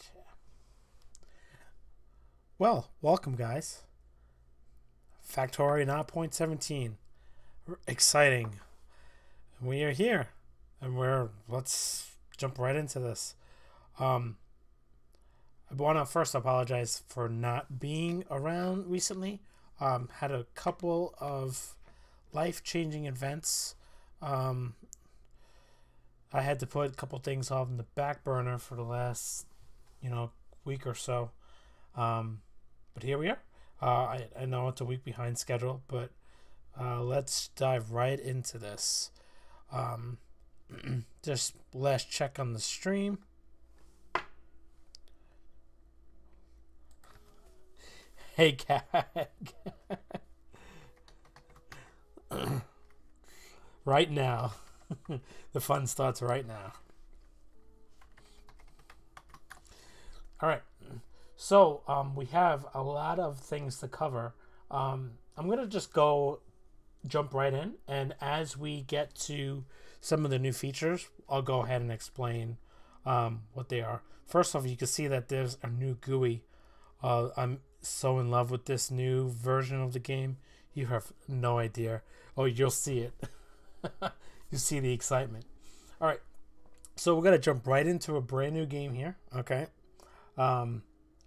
Okay. Well, welcome, guys. Factorio 0.17. Exciting. We are here, and let's jump right into this. I want to first apologize for not being around recently. Had a couple of life-changing events. I had to put a couple things off in the back burner for the last, week or so. But here we are. I know it's a week behind schedule, but let's dive right into this. Just last check on the stream. Hey, cat. Right now. The fun starts right now. All right. So we have a lot of things to cover. I'm going to just jump right in. And as we get to some of the new features, I'll go ahead and explain what they are. First off, you can see that there's a new GUI. I'm so in love with this new version of the game. You have no idea. Oh, you'll see it. You see the excitement. All right. So we're going to jump right into a brand new game here. Okay.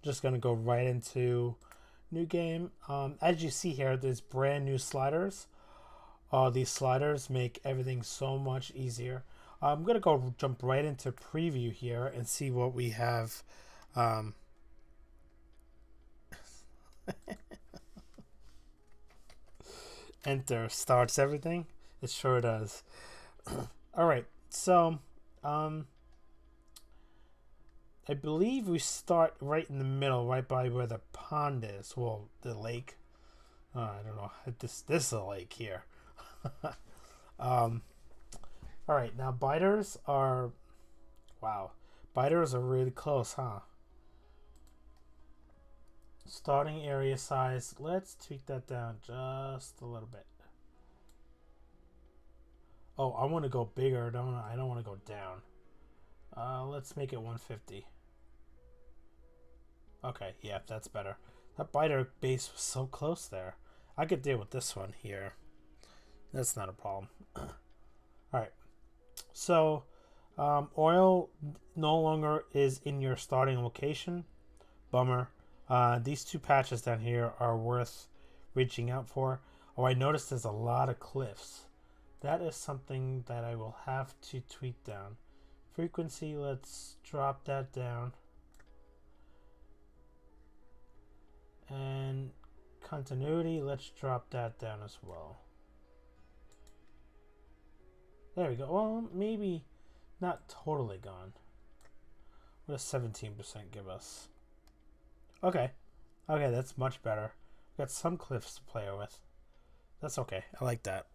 Just going to go right into new game. As you see here, there's brand new sliders. These sliders make everything so much easier. I'm going to jump right into preview here and see what we have. Enter starts everything. It sure does. All right. So, I believe we start right in the middle, right by where the pond is. Well, the lake. I don't know. This is a lake here. All right. Now biters are. Wow. Biters are really close, huh? Starting area size. Let's tweak that down just a little bit. Oh, I want to go bigger, don't I? I don't want to go down. Let's make it 150. Okay, yeah, that's better. That biter base was so close there. I could deal with this one here. That's not a problem. Alright. So, oil no longer is in your starting location. Bummer. These two patches down here are worth reaching out for. Oh, I noticed there's a lot of cliffs. That is something that I will have to tweak down. Frequency, let's drop that down. And continuity, let's drop that down as well. There we go. Well, maybe not totally gone. What does 17% give us? Okay. Okay, that's much better. Got some cliffs to play with. That's okay. I like that.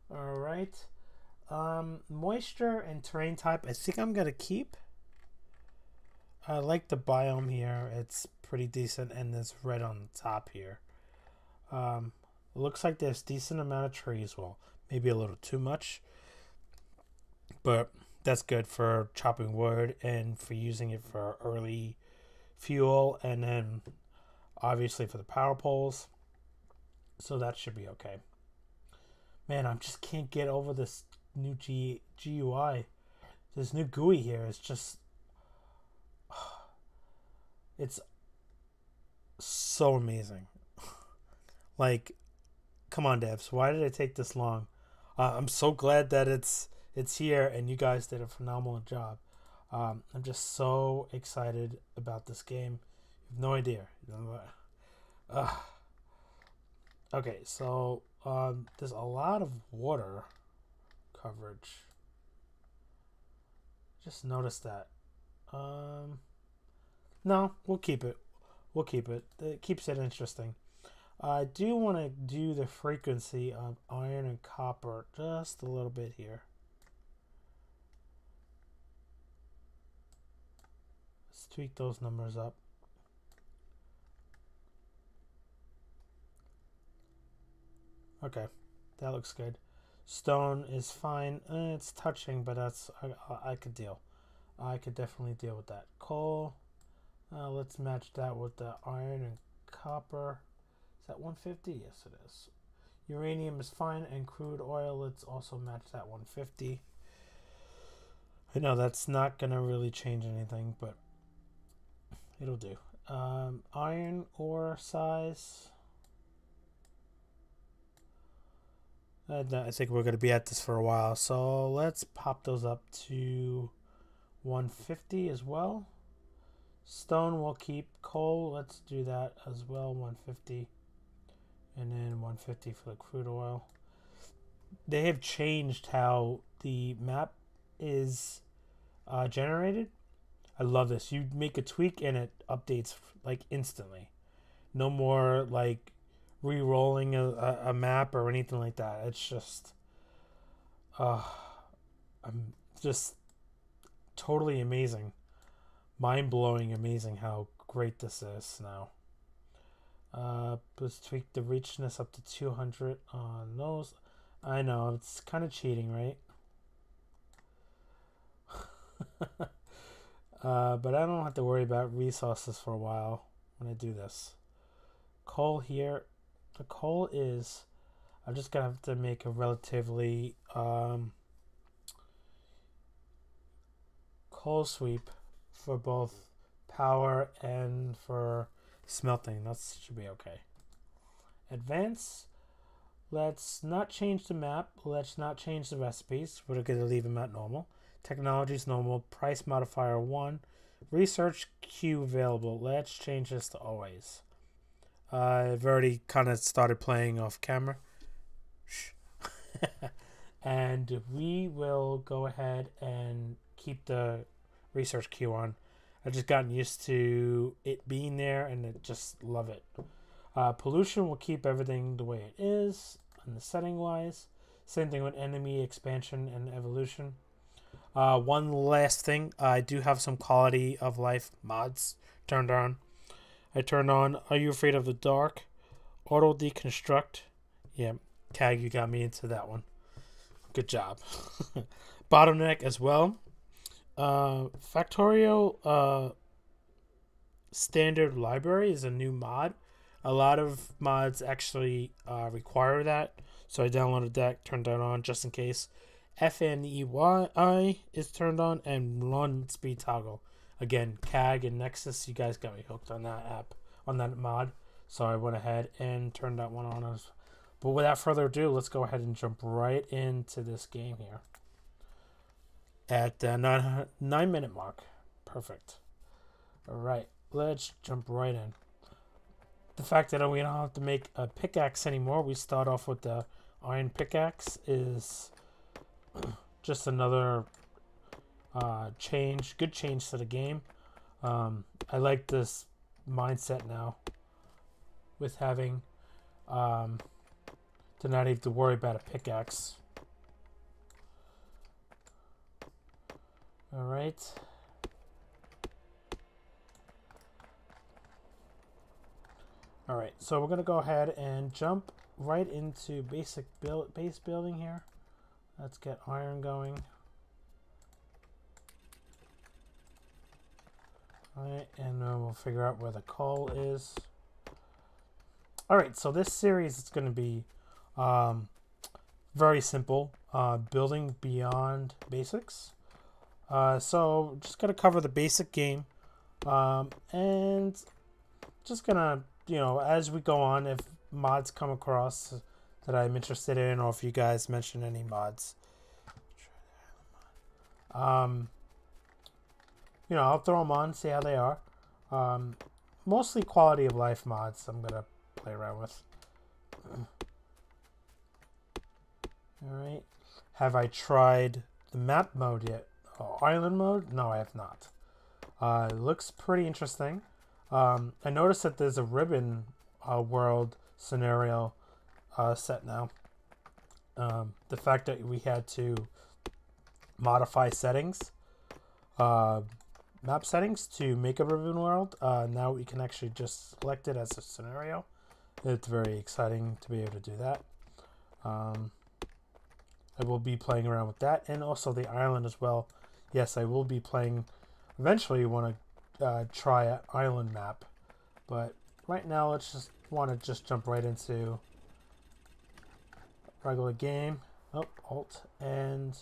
All right. Moisture and terrain type, I think I'm going to keep. I like the biome here. It's pretty decent, and there's red on the top here. Looks like there's decent amount of trees. Well, maybe a little too much, but that's good for chopping wood and for using it for early fuel, and then obviously for the power poles. So that should be okay. Man, I just can't get over this new GUI. This new GUI here is just... It's so amazing. Like, come on, devs. Why did it take this long? I'm so glad that it's here, and you guys did a phenomenal job. I'm just so excited about this game. You have no idea. Okay, so... there's a lot of water coverage. Just noticed that. No, we'll keep it. We'll keep it. It keeps it interesting. I do want to do the frequency of iron and copper just a little bit here. Let's tweak those numbers up. Okay, that looks good. Stone is fine. It's touching, but I could deal. I could definitely deal with that. Coal. Let's match that with the iron and copper. Is that 150? Yes, it is. Uranium is fine, and crude oil, let's also match that 150. I know that's not going to really change anything, but it'll do. Iron ore size. I think we're going to be at this for a while, so let's pop those up to 150 as well. Stone we'll keep. Coal, let's do that as well, 150. And then 150 for the crude oil. They have changed how the map is generated. I love this. You make a tweak and it updates like instantly. No more like re-rolling a map or anything like that. It's just I'm just totally amazing. Mind-blowing amazing how great this is now. Let's tweak the richness up to 200 on those. I know, it's kind of cheating, right? But I don't have to worry about resources for a while when I do this. Coal here. The coal is... I'm just going to have to make a relatively coal sweep for both power and for smelting. That should be okay. Advance. Let's not change the map. Let's not change the recipes. We're going to leave them at normal. Technology is normal. Price modifier 1. Research queue available. Let's change this to always. I've already kind of started playing off camera. Shh. And we will go ahead and keep the research queue on. I've just gotten used to it being there and I just love it. Pollution will keep everything the way it is in the setting wise. Same thing with enemy expansion and evolution. One last thing, I do have some quality of life mods turned on. I turned on Are You Afraid of the Dark? Auto Deconstruct. Yeah, Tag, you got me into that one. Good job. Bottleneck as well. Factorio Standard Library is a new mod. A lot of mods actually require that, so I downloaded that, turned that on just in case. FNEY is turned on, and run speed toggle. Again, CAG and Nexus, you guys got me hooked on that app, on that mod, so I went ahead and turned that one on. But without further ado, let's go ahead and jump right into this game here. At the 9-minute mark. Perfect. Alright, let's jump right in. The fact that we don't have to make a pickaxe anymore, we start off with the iron pickaxe, is just another change, good change to the game. I like this mindset now with having to not have to worry about a pickaxe. Alright. Alright, so we're going to go ahead and jump right into base building here. Let's get iron going. Alright, and we'll figure out where the coal is. Alright, so this series is going to be very simple. Building beyond basics. So just going to cover the basic game. And just going to, you know, as we go on, if mods come across that I'm interested in, or if you guys mention any mods, you know, I'll throw them on, see how they are. Mostly quality of life mods I'm gonna play around with. Alright. Have I tried the map mode yet? Oh, island mode? No, I have not. It looks pretty interesting. I noticed that there's a ribbon world scenario set now. The fact that we had to modify settings, map settings to make a ribbon world, now we can actually just select it as a scenario. It's very exciting to be able to do that. I will be playing around with that, and also the island as well. yes, I will be playing. Eventually, want to try an island map, but right now, let's just jump right into regular game. Oh, Alt, and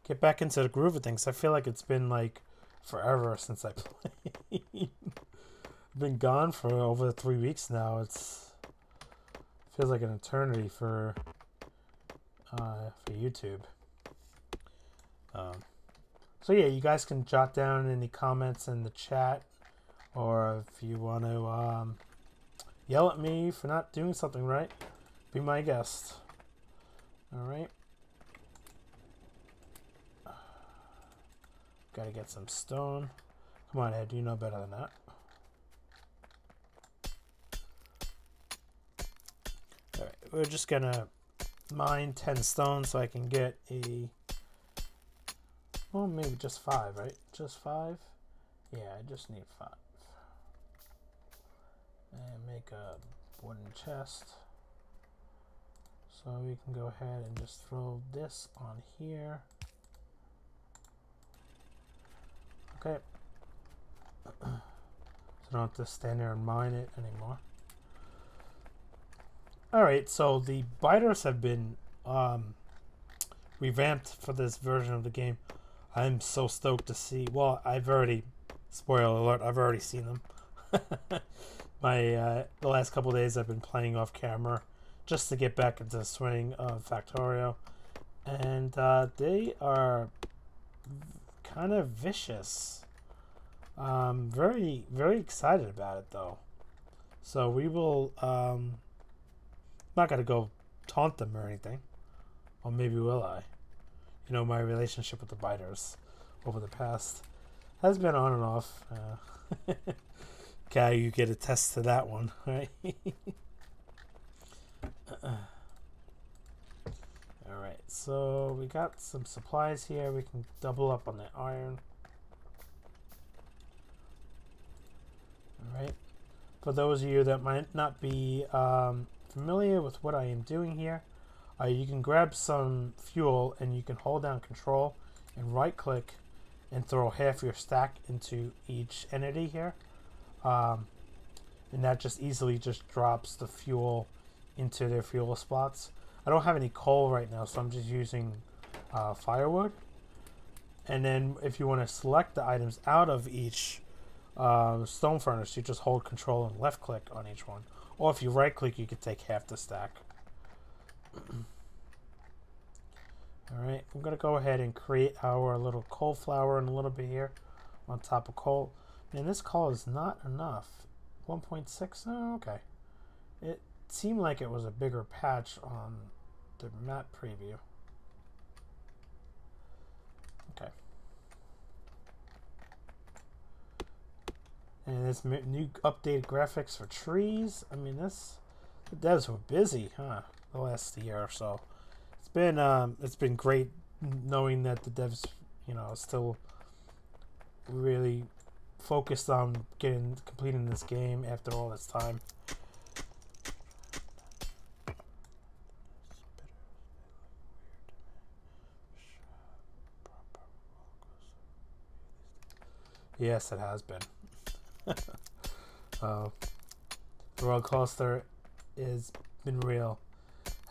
get back into the groove of things. I feel like it's been like forever since I played. Been gone for over 3 weeks now. Feels like an eternity for YouTube. So yeah, you guys can jot down any comments in the chat, or if you want to yell at me for not doing something right, be my guest. All right. Gotta get some stone. Come on, Ed, you know better than that. All right, we're just gonna mine 10 stone so I can get a, well, maybe just 5, right? Just 5? Yeah, I just need 5. And make a wooden chest. So we can go ahead and just throw this on here. Okay. So I don't have to stand there and mine it anymore. Alright, so the biters have been revamped for this version of the game. I'm so stoked to see. Well, I've already, spoiler alert, I've already seen them. The last couple of days I've been playing off camera just to get back into the swing of Factorio. And they are kind of vicious. Very, very excited about it though. So we will, not gonna go taunt them or anything. Or maybe will I? You know, my relationship with the biters over the past has been on and off. Okay, you get a test to that one, right? Alright, so we got some supplies here. We can double up on the iron. Alright. For those of you that might not be familiar with what I am doing here, you can grab some fuel and you can hold down control and right click and throw half your stack into each entity here. And that just easily just drops the fuel into their fuel spots. I don't have any coal right now, so I'm just using firewood. And then if you want to select the items out of each stone furnace, you just hold control and left click on each one. Or if you right click, you can take half the stack. Alright, I'm going to go ahead and create our little coal flour in a little bit here on top of coal. And this coal is not enough. 1.6? Oh, okay. It seemed like it was a bigger patch on the map preview. Okay. And this new updated graphics for trees. I mean, the devs were busy, huh? The last year or so. It's been great knowing that the devs, you know, still really focused on completing this game after all this time. Yes, it has been. The roller coaster has been real.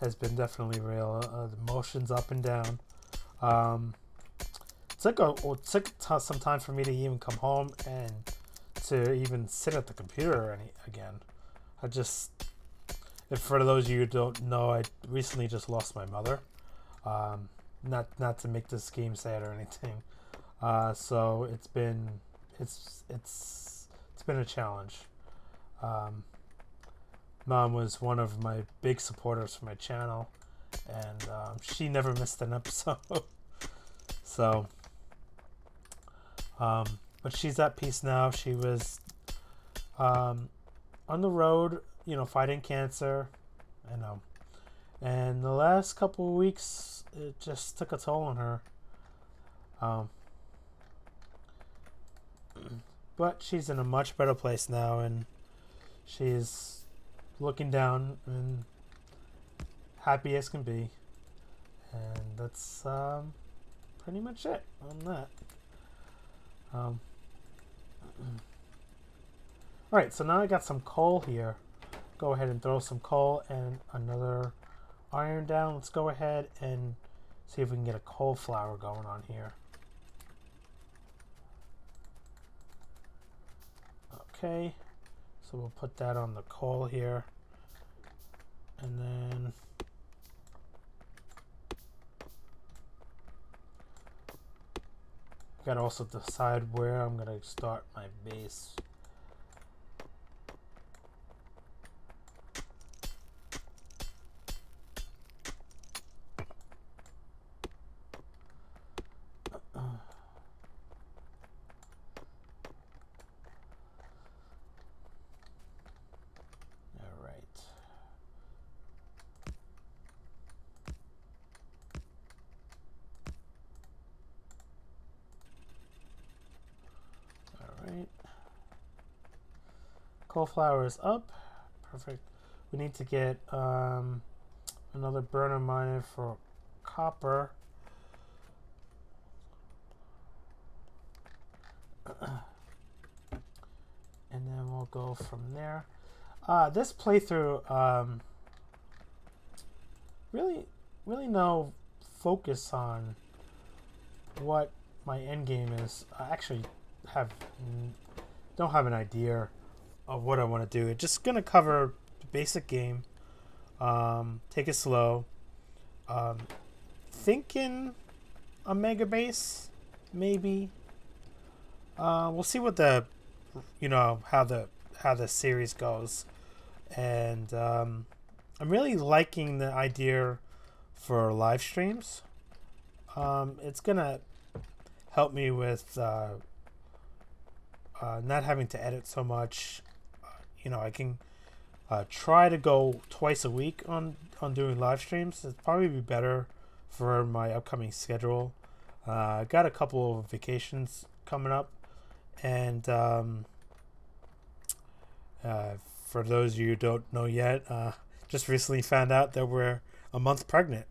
Has been definitely real. The motions up and down. It took some time for me to even come home and to even sit at the computer again. If for those of you who don't know, I recently just lost my mother. Not to make this game sad or anything. So it's been a challenge. Mom was one of my big supporters for my channel, and she never missed an episode. So, but she's at peace now. She was on the road, you know, fighting cancer. I know. And the last couple of weeks, it just took a toll on her. But she's in a much better place now, and she's looking down and happy as can be. And that's pretty much it on that. All right, so now I got some coal here. Go ahead and throw some coal and another iron down. Let's go ahead and see if we can get a coal flower going on here. Okay, so we'll put that on the coal here, and then got to also decide where I'm going to start my base. Coalflower is up. Perfect. We need to get another burner miner for copper. And then we'll go from there. This playthrough, really no focus on what my end game is. I actually don't have an idea of what I want to do. It's just gonna cover the basic game. Take it slow. Thinking a mega base, maybe. We'll see what the, how the series goes, and I'm really liking the idea for live streams. It's gonna help me with not having to edit so much. I can try to go twice a week on doing live streams. It'd probably be better for my upcoming schedule. I got a couple of vacations coming up, and for those of you who don't know yet, just recently found out that we're a month pregnant.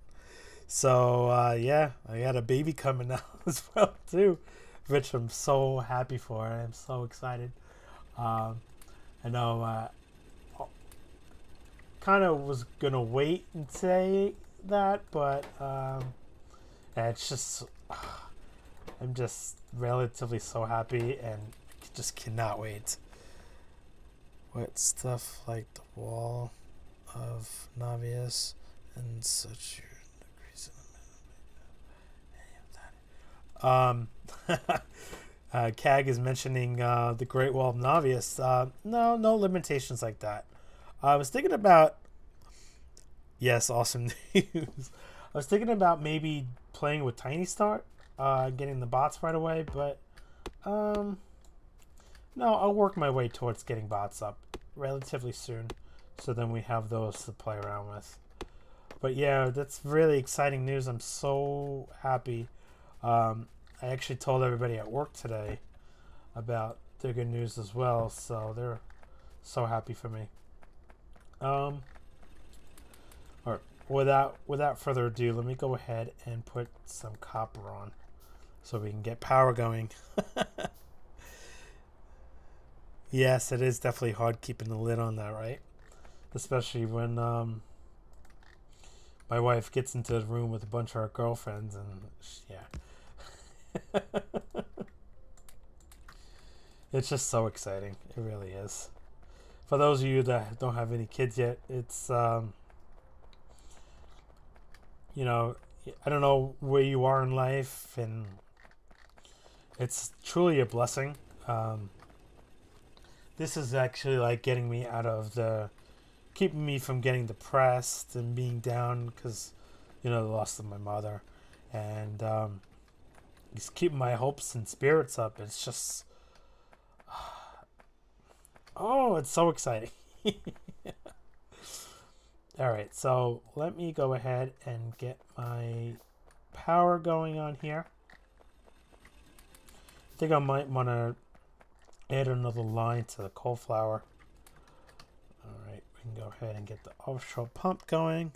So yeah, I got a baby coming out as well too, which I'm so happy for. I'm so excited. I know kind of was gonna wait and say that, but it's just I'm just relatively so happy and just cannot wait. What stuff like the wall of Nauvis and such CAG is mentioning the Great Wall of Nauvis. No limitations like that. I was thinking about, yes, awesome news. I was thinking about maybe playing with Tiny Start, getting the bots right away, but no, I'll work my way towards getting bots up relatively soon, so then we have those to play around with. But yeah, that's really exciting news. I'm so happy. I actually told everybody at work today about the good news as well, so they're so happy for me. All right, without further ado, let me go ahead and put some copper on so we can get power going. Yes, it is definitely hard keeping the lid on that, right? Especially when my wife gets into the room with a bunch of her girlfriends, and yeah. It's just so exciting. It really is. For those of you that don't have any kids yet, it's you know, I don't know where you are in life, and it's truly a blessing. This is actually like getting me out of keeping me from getting depressed and being down because, the loss of my mother, and just keeping my hopes and spirits up. It's just, oh, it's so exciting. All right, so let me go ahead and get my power going on here. I think I might want to add another line to the cauliflower. All right, we can go ahead and get the offshore pump going.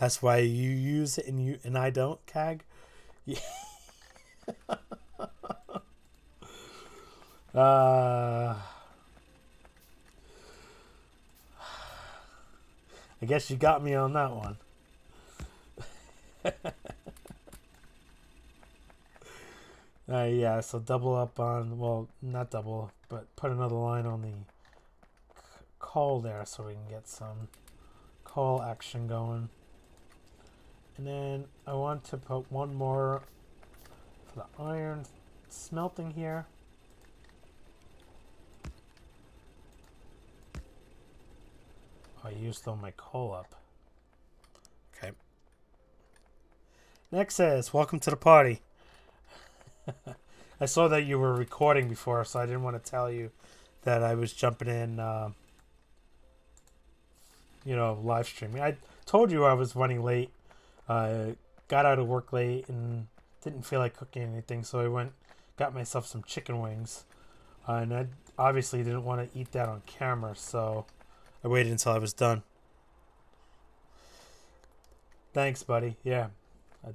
That's why you use it and I don't, Cag. Yeah. I guess you got me on that one. Yeah, so double up on, well, not double, but put another line on the coal there so we can get some coal action going. And then I want to put one more for the iron smelting here. Oh, I used all my coal up. Okay. Next says, welcome to the party. I saw that you were recording before, so I didn't want to tell you that I was jumping in, you know, live streaming. I told you I was running late. Got out of work late and didn't feel like cooking anything, so I got myself some chicken wings. And I obviously didn't want to eat that on camera, so I waited until I was done. Thanks, buddy. Yeah,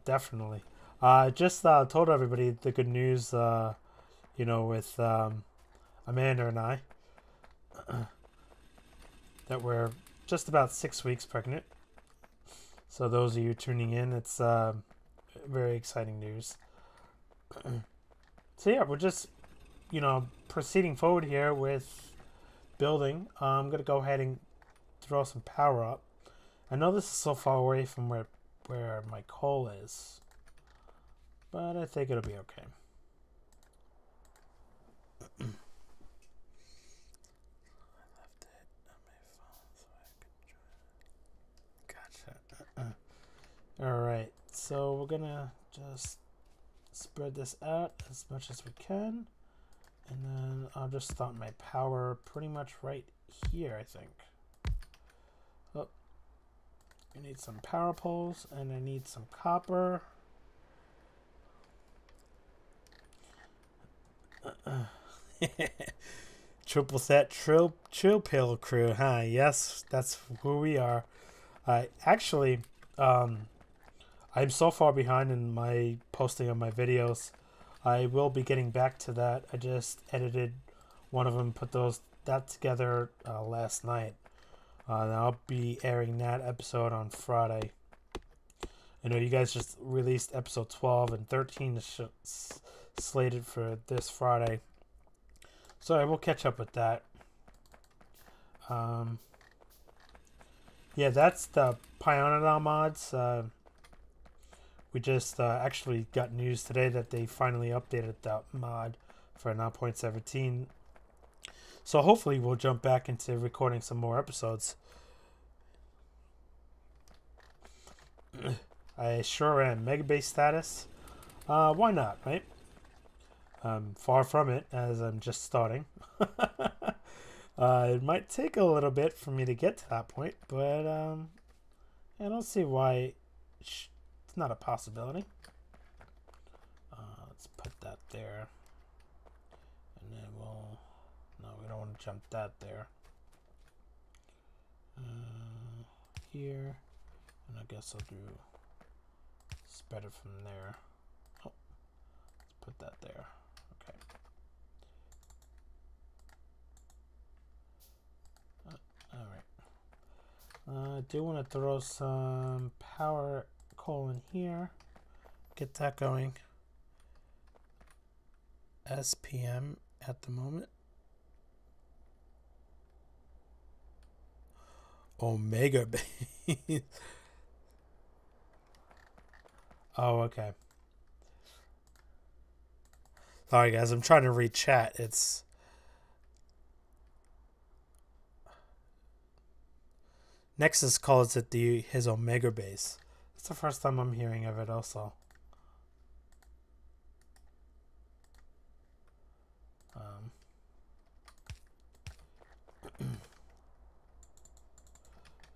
definitely. Just told everybody the good news, you know, with Amanda and I, that we're just about 6 weeks pregnant. So those of you tuning in, it's very exciting news. So yeah, we're just, you know, proceeding forward here with building. I'm going to go ahead and throw some power up. I know this is so far away from where my coal is, but I think it'll be okay. Gotcha. Alright, so we're gonna just spread this out as much as we can, and then I'll just start my power pretty much right here, I think. Oh, I need some power poles, and I need some copper. Triple set, chill pill crew, huh? Yes, that's who we are. Actually, I'm so far behind in my posting of my videos. I will be getting back to that. I just edited one of them, put that together last night. And I'll be airing that episode on Friday. I know you guys just released episode 12 and 13 is slated for this Friday. So I will catch up with that. Yeah, that's the Pionadon mods. We just actually got news today that they finally updated that mod for 9.17. So hopefully we'll jump back into recording some more episodes. I sure am. Megabase status? Why not, right? Far from it, as I'm just starting. It might take a little bit for me to get to that point, but I don't see why it's not a possibility. Let's put that there. And then we'll... No, we don't want to jump that there. Here. And I guess I'll do... spread it from there. Oh, let's put that there. Okay. Alright. I do want to throw some power coal in here. Get that going. SPM at the moment. Omega base. Oh, okay. Sorry, guys. I'm trying to read chat. It's... Nexus calls it his Omega base. It's the first time I'm hearing of it also.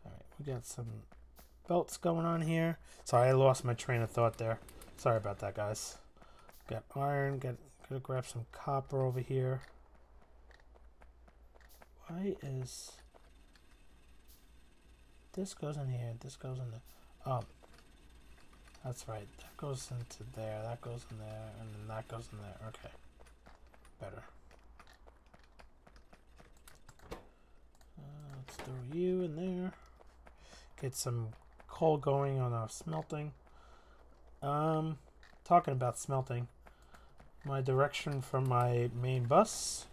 Alright, we got some belts going on here. Sorry, I lost my train of thought there. Sorry about that, guys. Got iron. Gotta grab some copper over here. Why is... This goes in here. This goes in there. Oh, that's right. That goes into there, that goes in there, and then that goes in there. Okay. Better. Let's throw you in there. Get some coal going on our smelting. Talking about smelting. My direction from my main bus.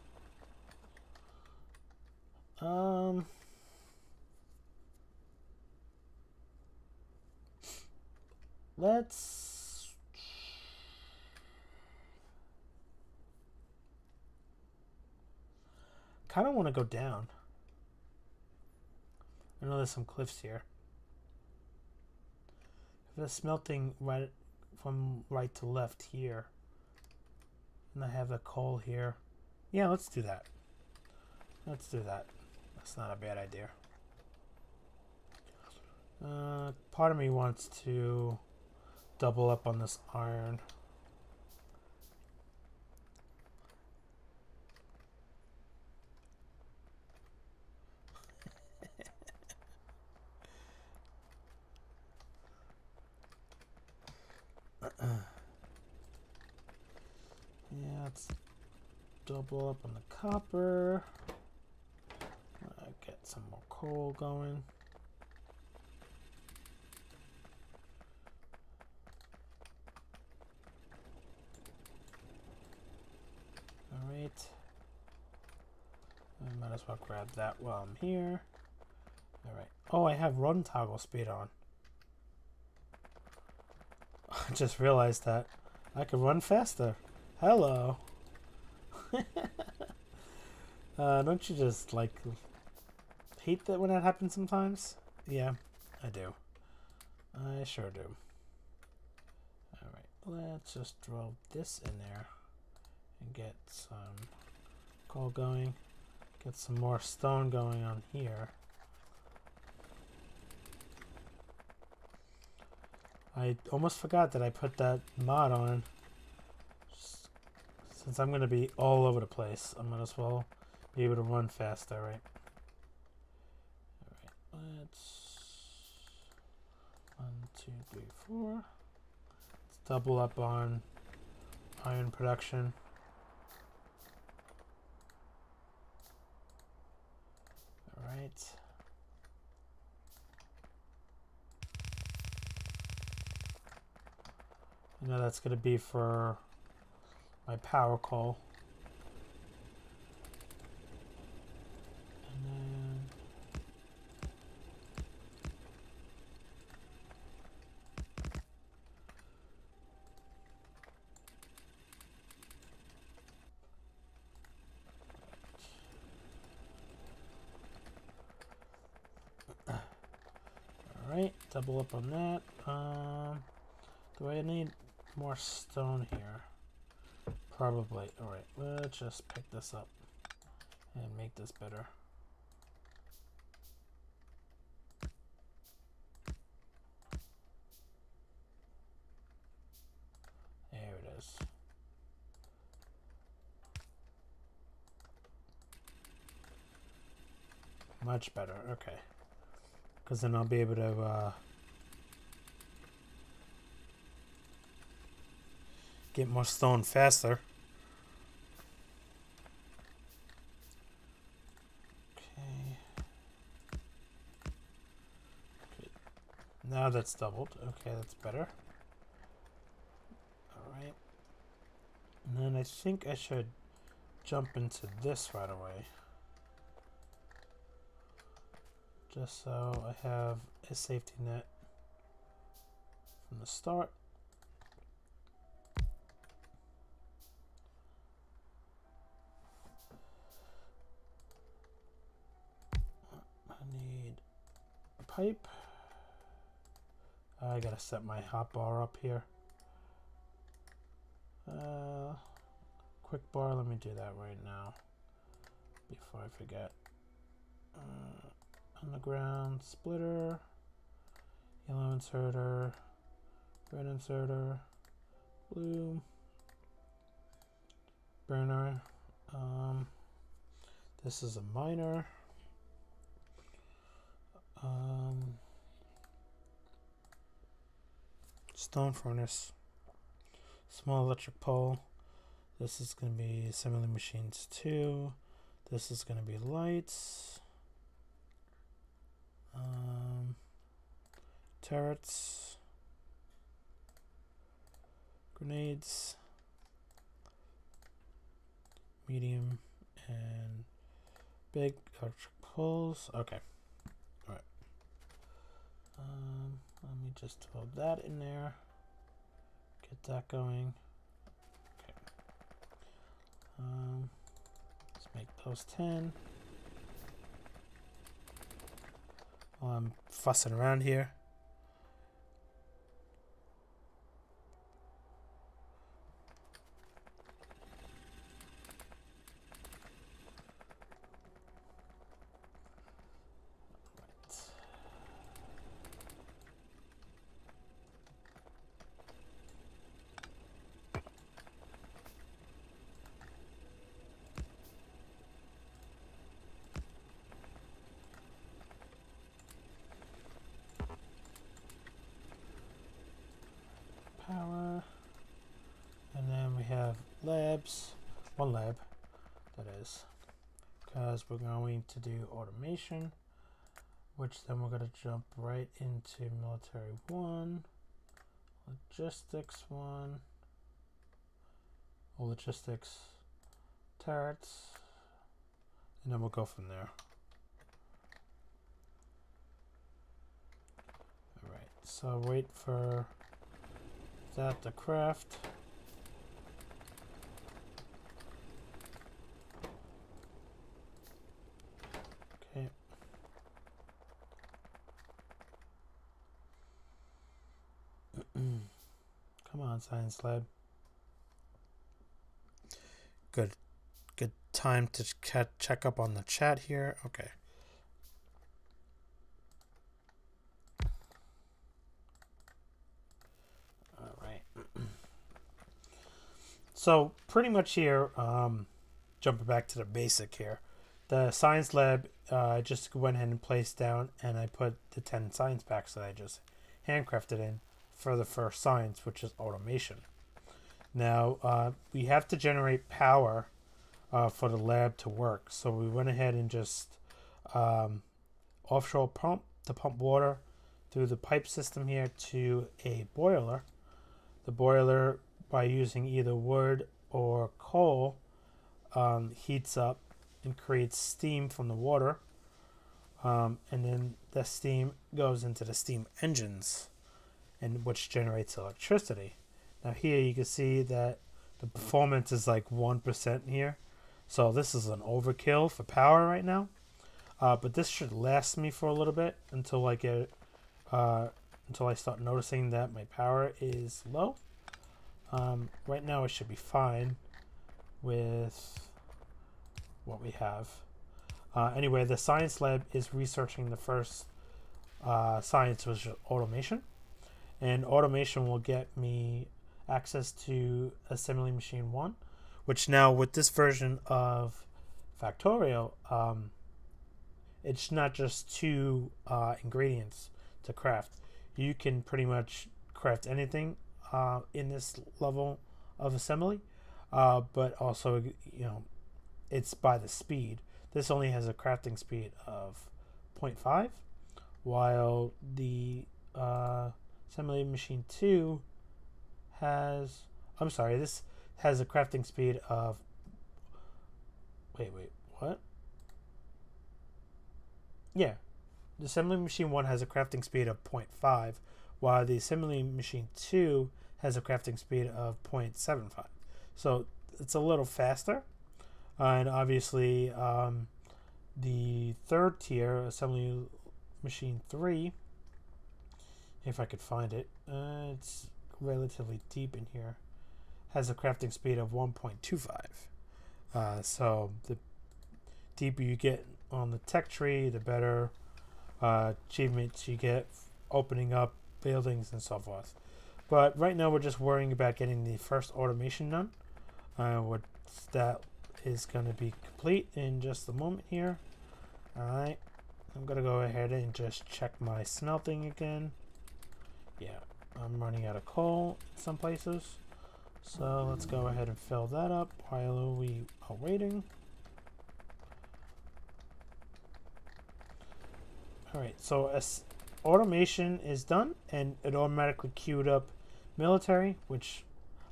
Let's kind of want to go down. I know there's some cliffs here. If the smelting right from right to left here, and I have the coal here. Yeah, let's do that. Let's do that. That's not a bad idea. Part of me wants to double up on this iron. Yeah, let's double up on the copper. Get some more coal going. Alright. I might as well grab that while I'm here. Alright. Oh, I have run toggle speed on. I just realized that I could run faster. Hello. Don't you just like hate that when that happens sometimes? Yeah, I do. I sure do. Alright, let's just throw this in there and get some coal going. Get some more stone going on here. I almost forgot that I put that mod on. Since I'm going to be all over the place, I might as well be able to run faster, right? Alright, let's... 1, 2, 3, 4. Let's double up on iron production. Alright. I know that's going to be for my power coal. And then alright, double up on that. Do I need more stone here? Probably. Alright, let's just pick this up and make this better. There it is. Much better, okay. Because then I'll be able to get more stone faster. Okay. Now that's doubled. Okay, that's better. Alright. And then I think I should jump into this right away. Just so I have a safety net from the start. Pipe. I gotta set my hotbar up here. Quick bar, let me do that right now before I forget. Underground splitter, yellow inserter, red inserter, blue burner. This is a miner. stone furnace, small electric pole. This is going to be assembly machines 2. This is going to be lights, turrets, grenades, medium, and big electric poles. Okay. All right. Let me just throw that in there. Get that going. Okay. Let's make those 10. While I'm fussing around here. Power, and then we have labs, one lab that is, because we're going to do automation, which then we're going to jump right into military 1, logistics 1, logistics, turrets, and then we'll go from there. Alright, so wait for that to craft. Okay. Come on, science lab. Good time to check up on the chat here. Okay. So pretty much here, jumping back to the basic here, the science lab, I just went ahead and placed down, and I put the 10 science packs that I just handcrafted in for the first science, which is automation. Now we have to generate power for the lab to work, so we went ahead and just offshore pump to pump water through the pipe system here to a boiler. The boiler, by using either wood or coal, heats up and creates steam from the water, and then the steam goes into the steam engines, and which generates electricity. Now here you can see that the performance is like 1% here, so this is an overkill for power right now, but this should last me for a little bit until I get until I start noticing that my power is low. Right now it should be fine with what we have. Anyway, the science lab is researching the first science, which is automation. And automation will get me access to assembly machine 1, which now with this version of Factorio, it's not just 2 ingredients to craft. You can pretty much craft anything in this level of assembly, but also, you know, it's by the speed. This only has a crafting speed of 0.5, while the assembly machine 2 has, I'm sorry, this has a crafting speed of, wait, what? Yeah, the assembly machine 1 has a crafting speed of 0.5, while the assembly machine 2 has a crafting speed of 0.75. So it's a little faster. And obviously the third tier, assembly machine 3, if I could find it, it's relatively deep in here, has a crafting speed of 1.25. So the deeper you get on the tech tree, the better achievements you get opening up buildings and so forth. But right now we're just worrying about getting the first automation done. What that is going to be complete in just a moment here. Alright, I'm going to go ahead and just check my smelting again. Yeah, I'm running out of coal in some places. So let's go ahead and fill that up while we are waiting. Alright, so as automation is done and it automatically queued up military, which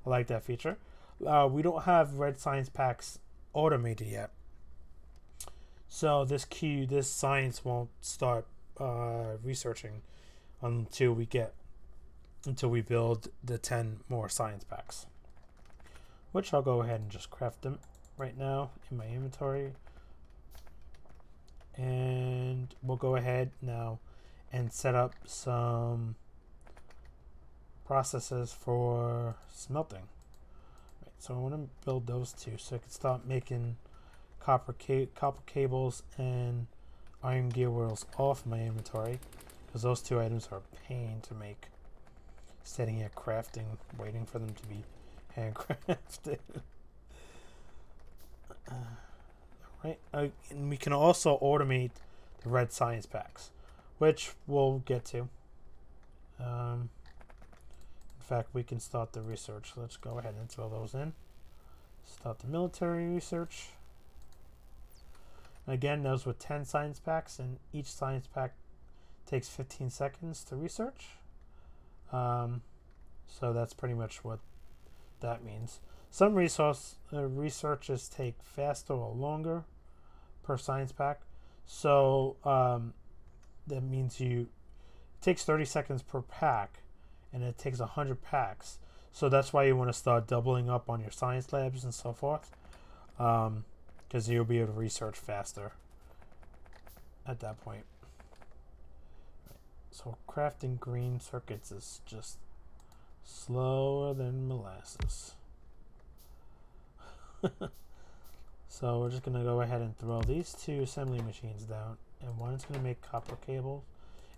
I like that feature. We don't have red science packs automated yet. So this science won't start researching until we build the 10 more science packs, which I'll go ahead and just craft them right now in my inventory. And we'll go ahead now and set up some processes for smelting. Right, so I want to build those two so I can start making copper cables and iron gear wheels off my inventory, because those two items are a pain to make. Sitting here crafting, waiting for them to be handcrafted. Right, and we can also automate the red science packs, which we'll get to. In fact, we can start the research. Let's go ahead and throw those in. Start the military research. Again, those were 10 science packs, and each science pack takes 15 seconds to research. So that's pretty much what that means. Some researches take faster or longer per science pack. So that means it takes 30 seconds per pack, and it takes 100 packs. So that's why you want to start doubling up on your science labs and so forth, because you'll be able to research faster at that point. So crafting green circuits is just slower than molasses. So we're just going to go ahead and throw these two assembly machines down, and one's going to make copper cables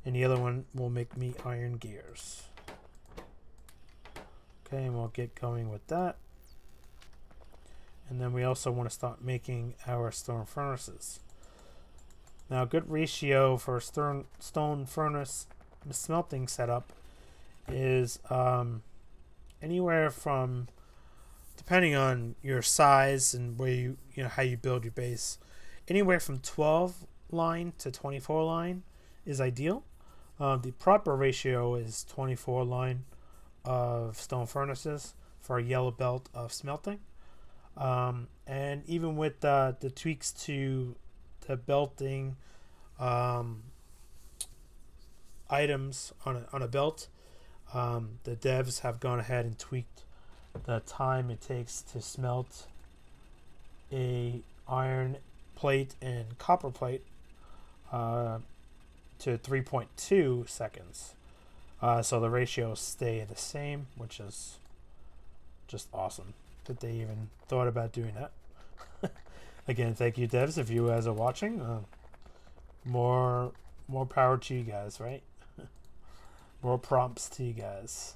and the other one will make me iron gears. Okay, and we'll get going with that. And then we also want to start making our stone furnaces. Now, a good ratio for a stone furnace smelting setup is anywhere from, depending on your size and where you know how you build your base, anywhere from 12 line to 24 line is ideal. The proper ratio is 24 line of stone furnaces for a yellow belt of smelting. And even with the tweaks to the belting items on a belt, the devs have gone ahead and tweaked the time it takes to smelt a iron plate and copper plate to 3.2 seconds. So the ratios stay the same, which is just awesome that they even thought about doing that. Again, thank you, devs, if you guys are watching. More power to you guys, right? More prompts to you guys.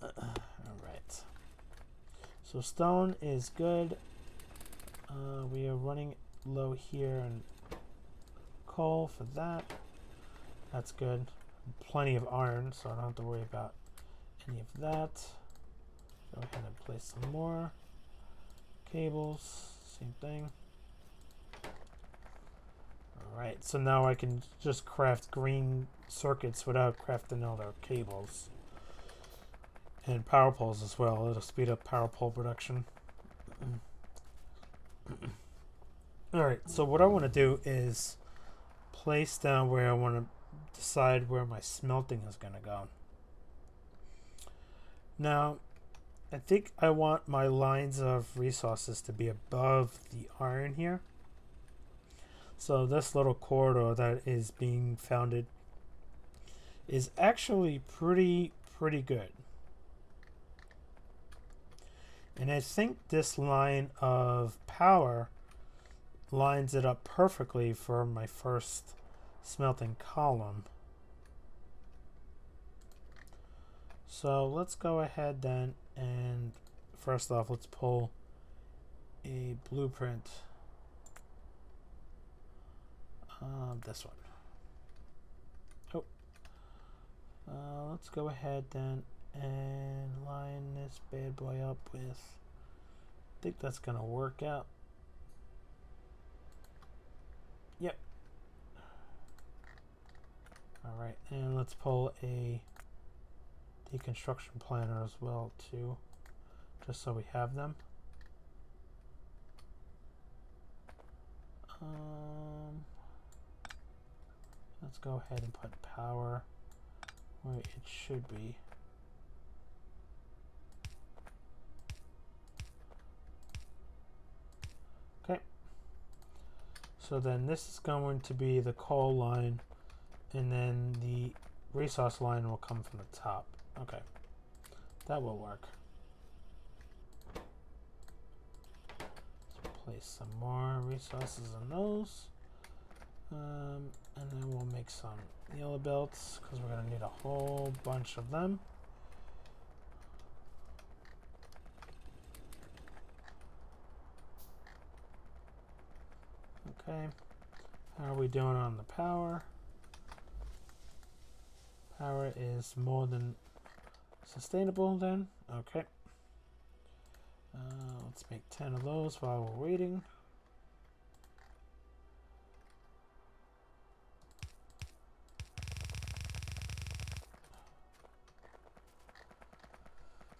Alright. So stone is good. We are running low here and coal for that. That's good. Plenty of iron, so I don't have to worry about any of that. Go ahead and place some more cables. Same thing. Alright, so now I can just craft green circuits without crafting all their cables. And power poles as well. It'll speed up power pole production. Alright, so what I want to do is place down where I want to decide where my smelting is going to go. Now, I think I want my lines of resources to be above the iron here. So this little corridor that is being founded is actually pretty good. And I think this line of power lines it up perfectly for my first smelting column. So let's go ahead then, and first off, let's pull a blueprint. This one. Oh, Let's go ahead then and line this bad boy up with, I think that's gonna work out. Yep. Alright, and let's pull a deconstruction planner as well too, just so we have them. Let's go ahead and put power where it should be. Okay. So then this is going to be the coal line, and then the resource line will come from the top. Okay. That will work. Let's place some more resources on those. And then we'll make some yellow belts because we're going to need a whole bunch of them. Okay. How are we doing on the power? Power is more than sustainable then. Okay. Let's make 10 of those while we're waiting.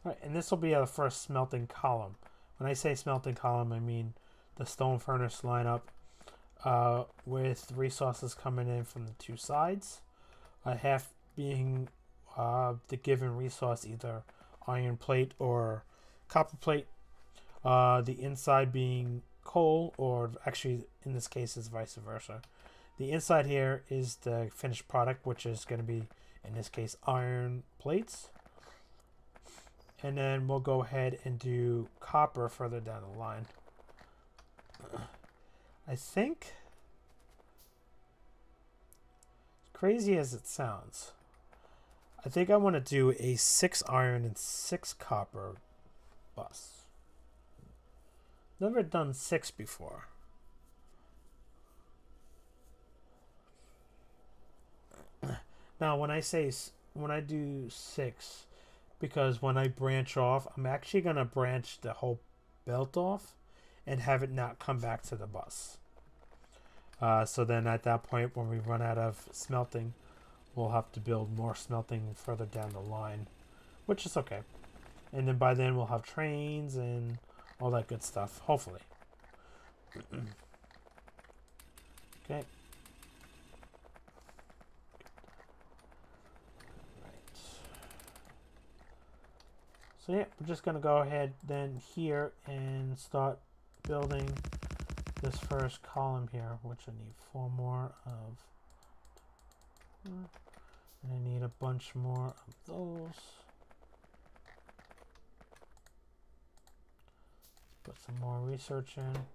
Right, and this will be our first smelting column. When I say smelting column, I mean the stone furnace lineup with resources coming in from the two sides. Half being the given resource, either iron plate or copper plate. The inside being coal, or actually in this case is vice versa. The inside here is the finished product, which is going to be, in this case, iron plates. And then we'll go ahead and do copper further down the line. I think, crazy as it sounds, I think I want to do a 6 iron and 6 copper bus. Never done 6 before. Now, when I do 6, because when I branch off, I'm actually going to branch the whole belt off and have it not come back to the bus. So then at that point, when we run out of smelting, we'll have to build more smelting further down the line, which is okay. And then by then we'll have trains and all that good stuff, hopefully. Okay. So yeah, we're just going to go ahead then here and start building this first column here, which I need 4 more of. And I need a bunch more of those. Put some more research in.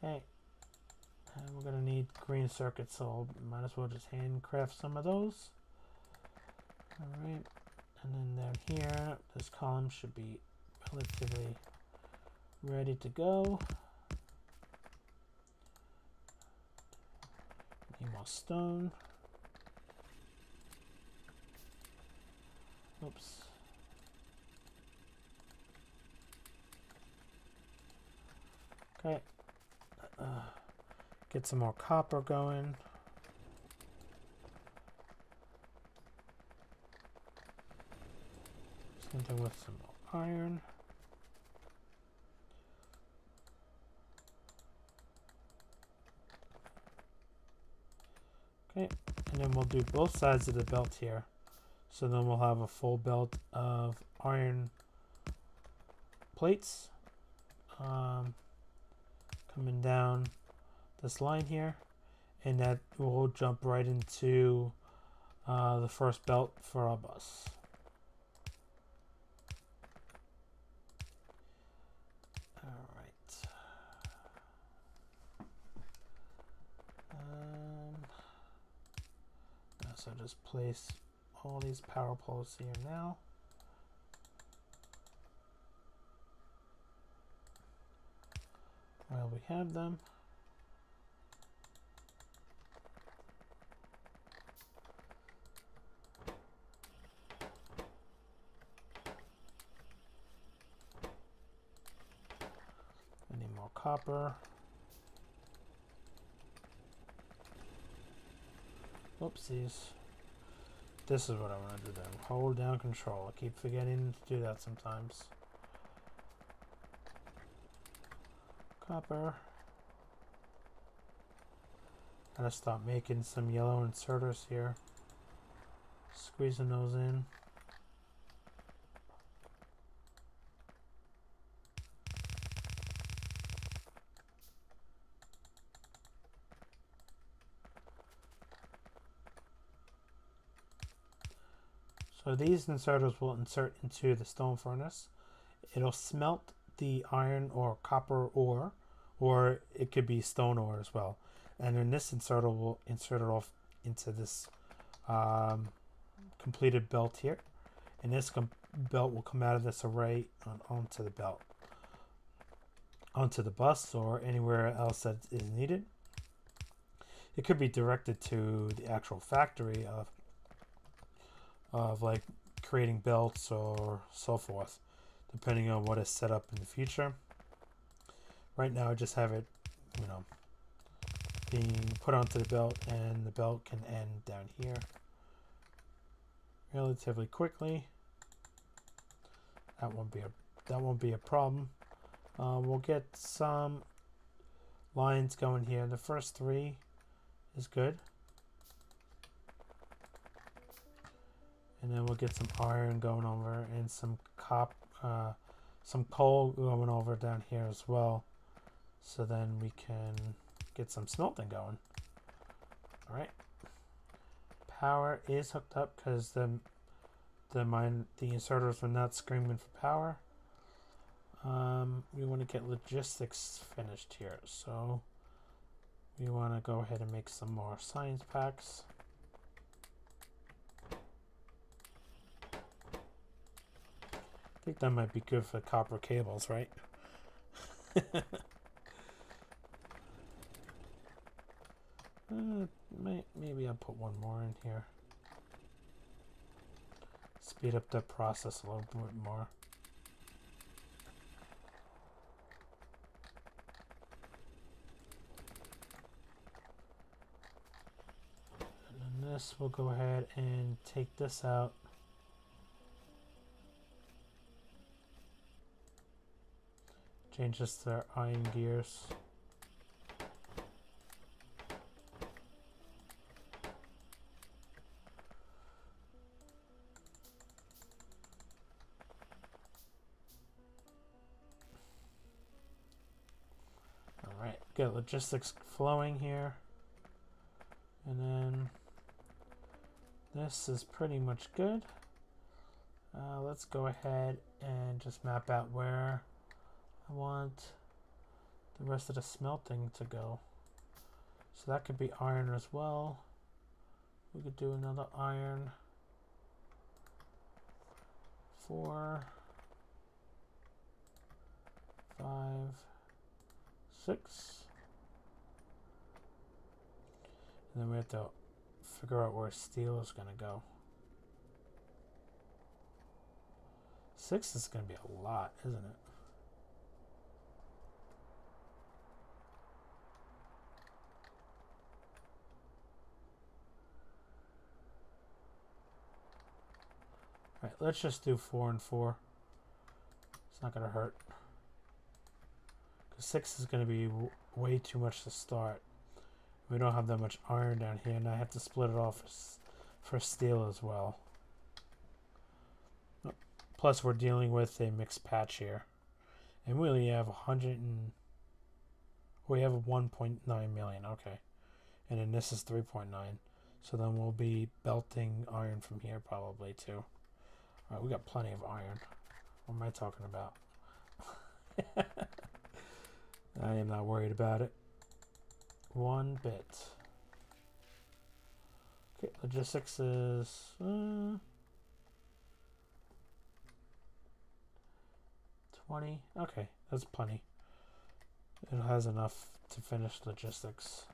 Okay. And we're going to need green circuits, so might as well just handcraft some of those. Alright. And then down here, this column should be relatively ready to go. Need more stone. Oops. Okay. Get some more copper going. Same thing with some iron. Okay, and then we'll do both sides of the belt here. So then we'll have a full belt of iron plates coming down this line here, and that will jump right into the first belt for our bus. Alright. So just place all these power poles here now. Now we have them. I need more copper. Oopsies. This is what I want to do then. Hold down control. I keep forgetting to do that sometimes. Copper. Gotta stop making some yellow inserters here. Squeezing those in. So these inserters will insert into the stone furnace. It'll smelt the iron or copper ore, or it could be stone ore as well. And then this inserter will insert it off into this completed belt here. And this belt will come out of this array onto the belt, onto the bus, or anywhere else that is needed. It could be directed to the actual factory of like creating belts or so forth, depending on what is set up in the future. Right now I just have it, you know, being put onto the belt, and the belt can end down here relatively quickly. That won't be a problem. We'll get some lines going here. The first 3 is good. And then we'll get some iron going over, and some coal going over down here as well. So then we can get some smelting going. All right. Power is hooked up because the inserters were not screaming for power. We want to get logistics finished here, so we want to go ahead and make some more science packs. I think that might be good for copper cables, right? Maybe I'll put one more in here. Speed up the process a little bit more. And then this, we'll go ahead and take this out. Change this to our iron gears. Alright, get logistics flowing here. And then this is pretty much good. Let's go ahead and just map out where I want the rest of the smelting to go. So that could be iron as well. We could do another iron. 4, 5, 6. And then we have to figure out where steel is going to go. 6 is going to be a lot, isn't it? All right, let's just do 4 and 4. It's not going to hurt. Because 6 is going to be way too much to start. We don't have that much iron down here, and I have to split it off for steel as well. Plus, we're dealing with a mixed patch here. And we only have 1.9 million, okay. And then this is 3.9. So then we'll be belting iron from here probably too. Alright, we got plenty of iron. What am I talking about? I am not worried about it. 1 bit. Okay, logistics is 20. Okay, that's plenty. It has enough to finish logistics.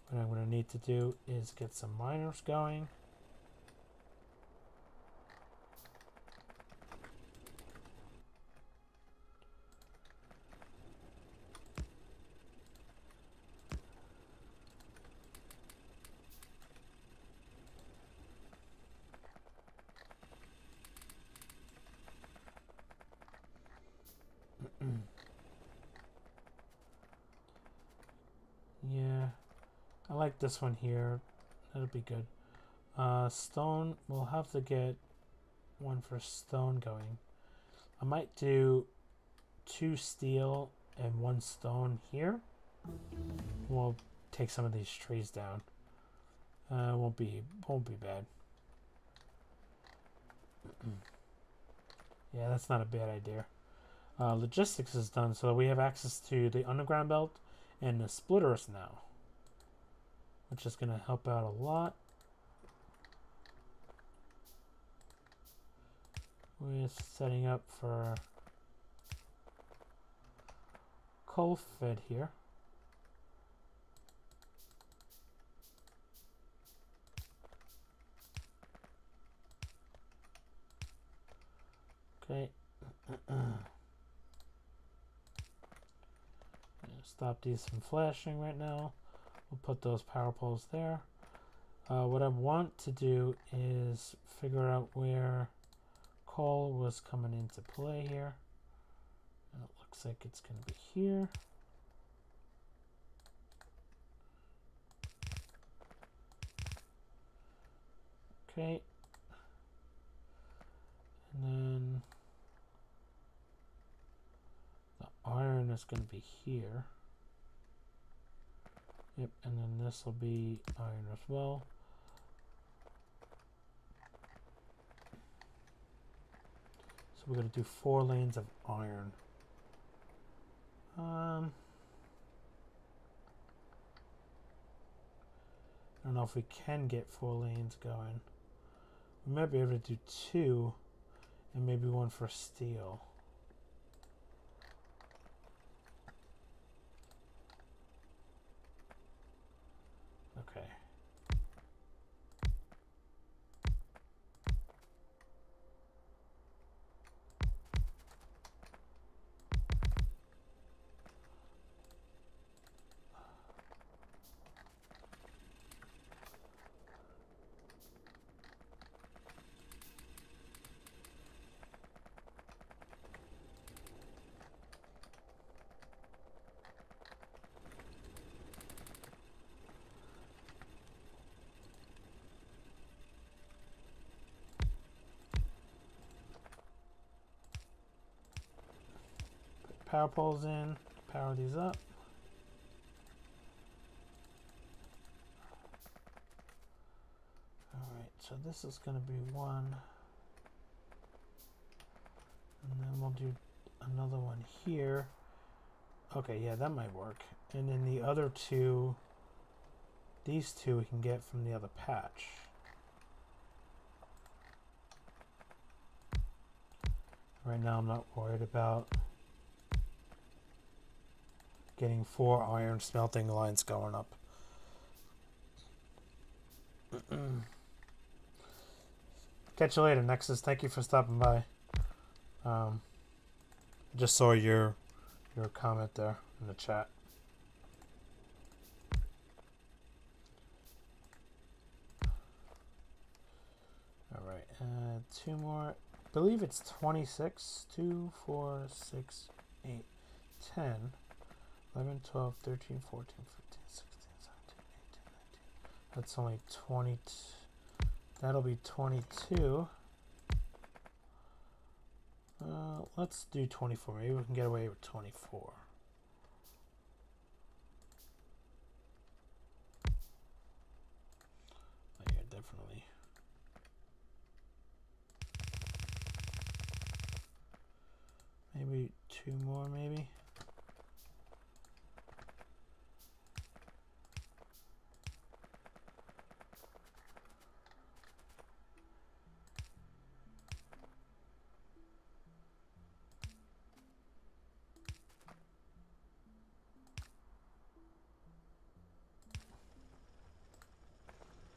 What I'm going to need to do is get some miners going. Yeah, I like this one here. That'll be good. Stone, we'll have to get one for stone going. I might do 2 steel and 1 stone here. We'll take some of these trees down. Won't be bad. Yeah, that's not a bad idea. Logistics is done, so we have access to the underground belt and the splitters now, which is going to help out a lot with setting up for coal fed here. Okay. Stop these from flashing right now. We'll put those power poles there. What I want to do is figure out where coal was coming into play here. And it looks like it's going to be here. Okay. And then the iron is going to be here. Yep, and then this will be iron as well. So we're going to do 4 lanes of iron. I don't know if we can get 4 lanes going. We might be able to do 2 and maybe 1 for steel. Okay. Power poles in, power these up. Alright, so this is going to be 1. And then we'll do another one here. Okay, yeah, that might work. And then the other 2, these 2 we can get from the other patch. Right now I'm not worried about getting 4 iron smelting lines going up. Catch you later, Nexus. Thank you for stopping by. Just saw your comment there in the chat. All right, 2 more. I believe it's 26. 2, 4, 6, 8, 10. 11, 12, 13, 14, 15, 16, 17, 18, 19. That's only 20. That'll be 22. Let's do 24. Maybe we can get away with 24. Oh, yeah, definitely. Maybe 2 more, maybe.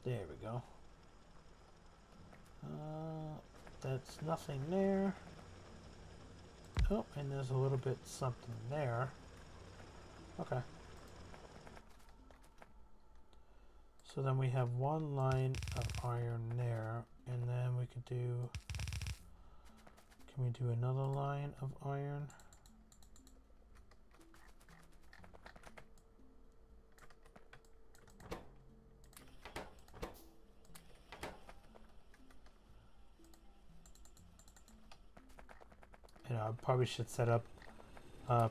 There we go. That's nothing there. Oh, and there's a little bit something there. Okay. So then we have one line of iron there, and then we could do, can we do another line of iron? You know, I probably should set up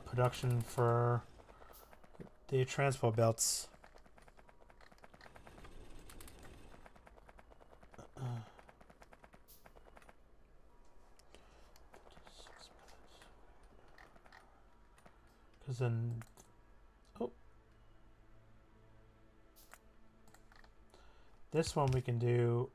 production for the transport belts. Because then, oh, this one we can do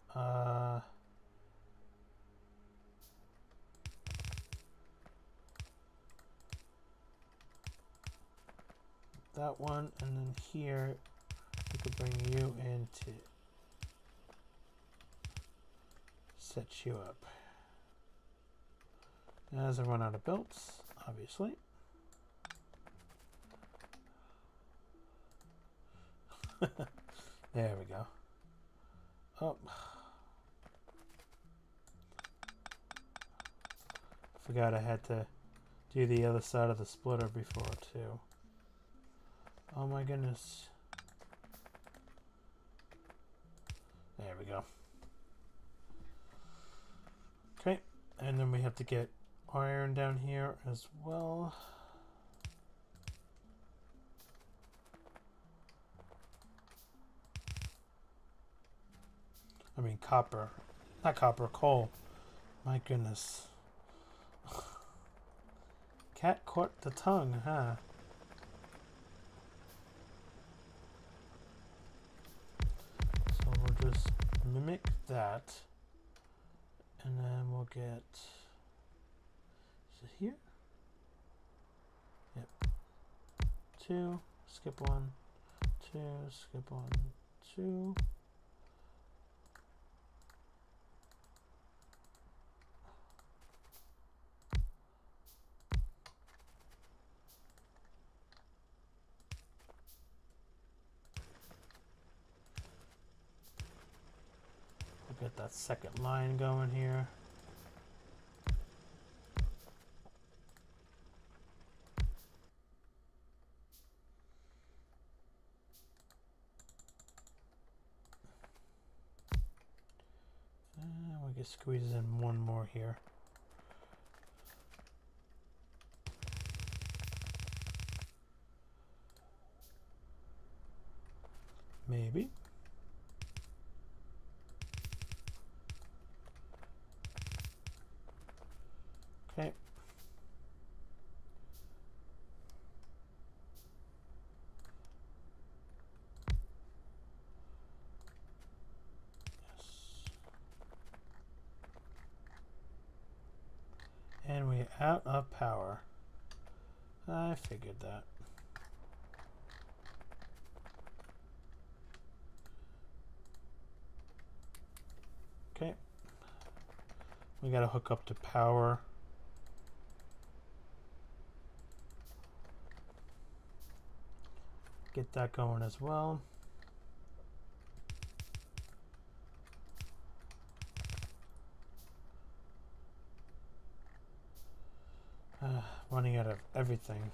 that one, and then here we could bring you in to set you up. As I run out of belts, obviously. There we go. Oh. Forgot I had to do the other side of the splitter before too. Oh my goodness. There we go. Okay, and then we have to get iron down here as well. I mean copper. Not copper, coal. My goodness. Cat caught the tongue, huh? So we'll just mimic that. And then we'll get, is it here? Yep. 2, skip 1, 2, skip 1, 2. We'll get that second line going here. And we can squeeze in one more here. Maybe. Okay. Yes. And we're out of power. I figured that. Okay. We gotta hook up to power. Get that going as well. Running out of everything.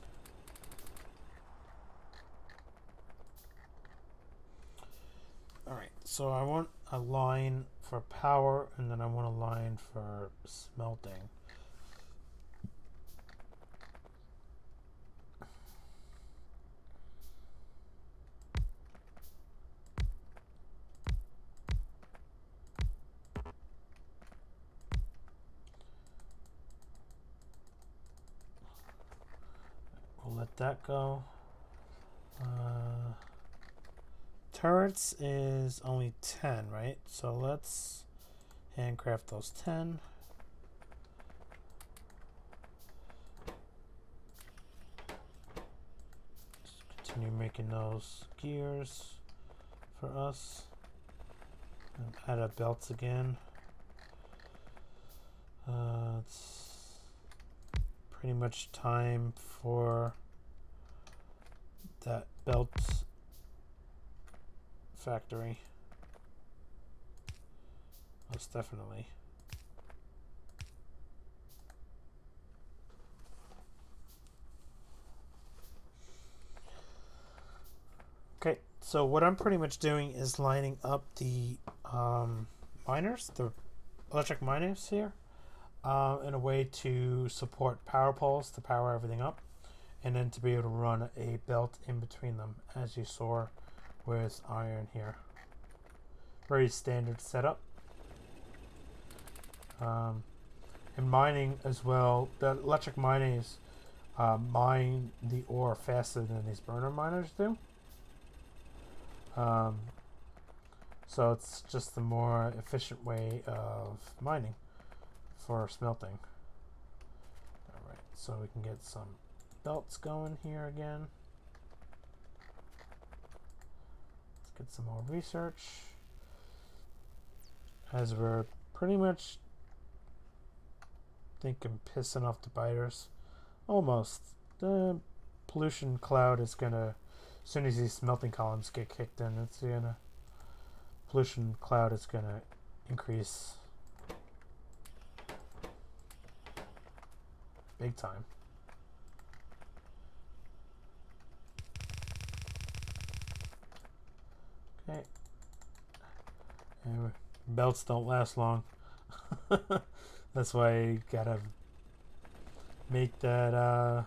Alright, so I want a line for power, and then I want a line for smelting. We'll let that go. Turrets is only 10, right? So let's handcraft those 10. Just continue making those gears for us. Add up belts again. It's pretty much time for that belt factory. Most definitely. Okay, so what I'm pretty much doing is lining up the miners, the electric miners here, in a way to support power poles to power everything up, and then to be able to run a belt in between them, as you saw with iron here. Very standard setup. And mining as well, the electric miners mine the ore faster than these burner miners do. So it's just the more efficient way of mining for smelting. Alright, so we can get some belts going here again. Let's get some more research, as we're pretty much thinking pissing off the biters. Almost. The pollution cloud is gonna, as soon as these smelting columns get kicked in, it's gonna, pollution cloud is gonna increase big time. Okay. And belts don't last long. That's why you gotta make that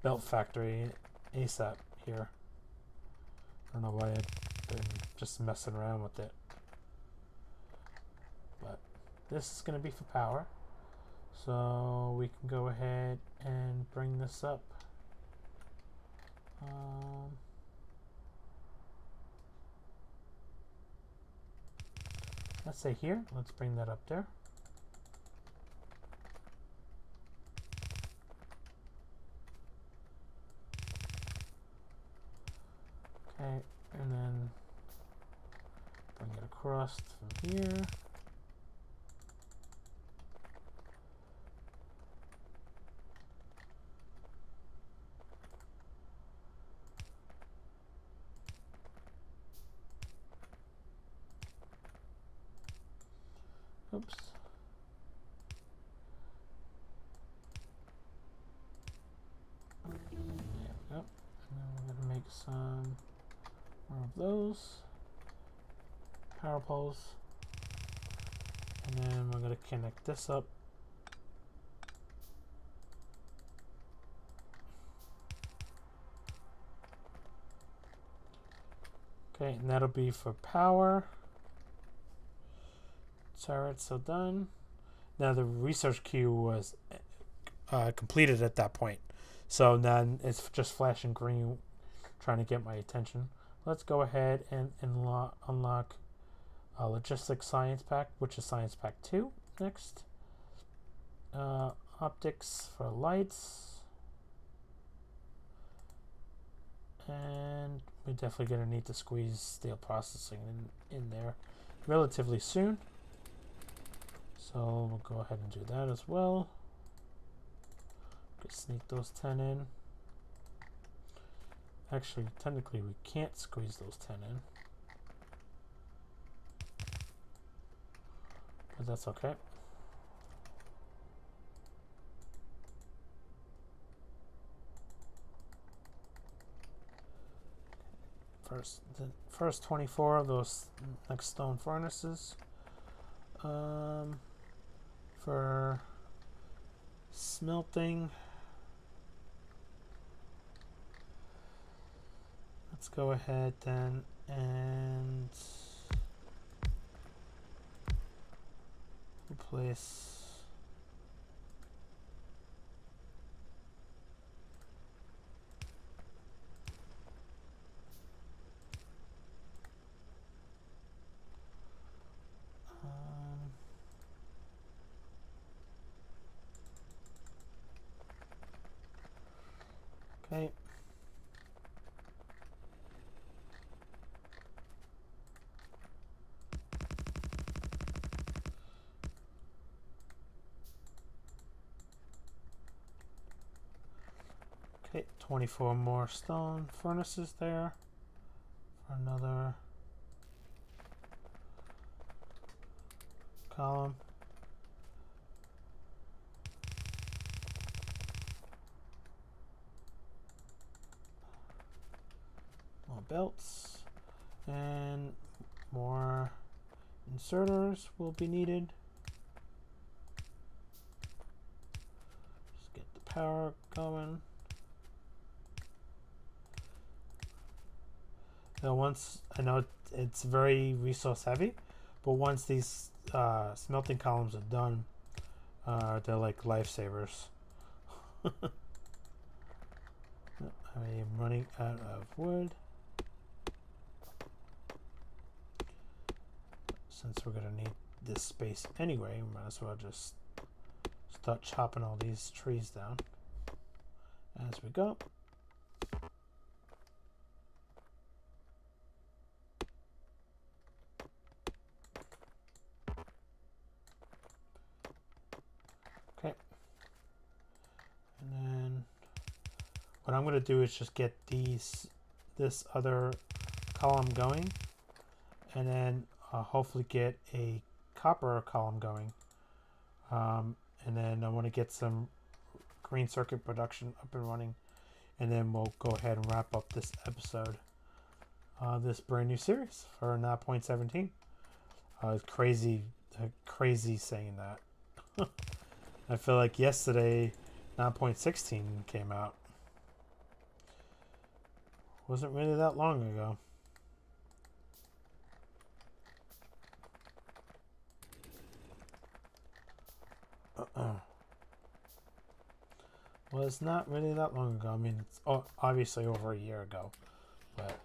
belt factory ASAP here. I don't know why I've been just messing around with it. But this is going to be for power. So we can go ahead and bring this up. Let's say here. Let's bring that up there. Okay, and then bring it across from here. Oops. There we go. And then we're going to make some more of those power poles. And then we're going to connect this up. Okay, and that'll be for power. Alright, so done. Now the research queue was completed at that point. So then it's just flashing green, trying to get my attention. Let's go ahead and unlock Logistics Science Pack, which is Science Pack 2 next. Optics for lights. And we're definitely going to need to squeeze steel processing in there relatively soon. So we'll go ahead and do that as well. Just sneak those 10 in. Actually, technically we can't squeeze those 10 in. But that's okay. The first 24 of those next stone furnaces. For smelting, let's go ahead then and replace okay. Okay, 24 more stone furnaces there for another column. More belts and more inserters will be needed. Just get the power going. Now once, I know it's very resource heavy, but once these smelting columns are done, they're like lifesavers. I am running out of wood. Since we're going to need this space anyway, we might as well just start chopping all these trees down as we go. Okay. And then what I'm going to do is just get this other column going, and then hopefully get a copper column going. And then I want to get some green circuit production up and running, and then we'll go ahead and wrap up this episode, this brand new series for 0.17. It's crazy saying that. I feel like yesterday 0.16 came out. Wasn't really that long ago. Well, it's not really that long ago. I mean, it's obviously over a year ago, but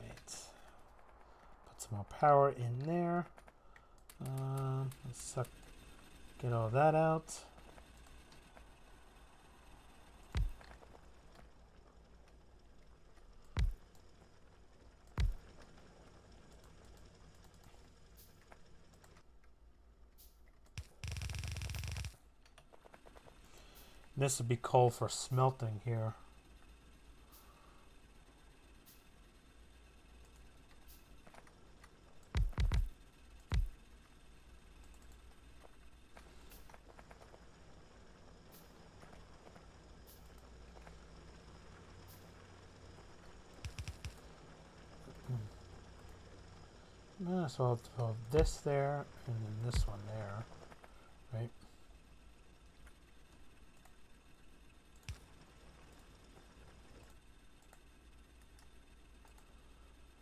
right. Put some more power in there. Let's get all that out. This would be coal for smelting here. So I'll throw this there and then this one there, right?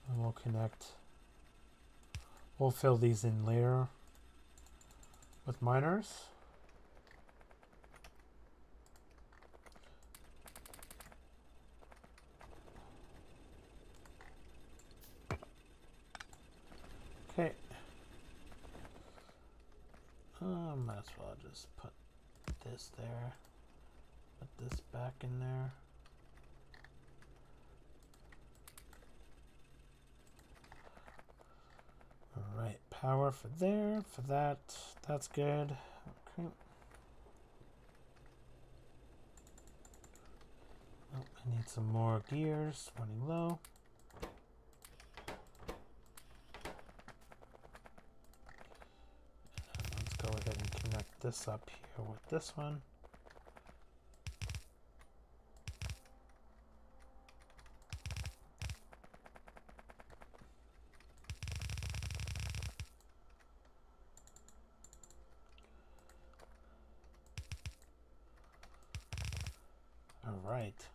And we'll connect. We'll fill these in later with miners. Okay. Might as well just put this there. Put this back in there. Alright, power for there, for that. That's good. Okay. Oh, I need some more gears running low. Let's go ahead and connect this up here with this one. Alright.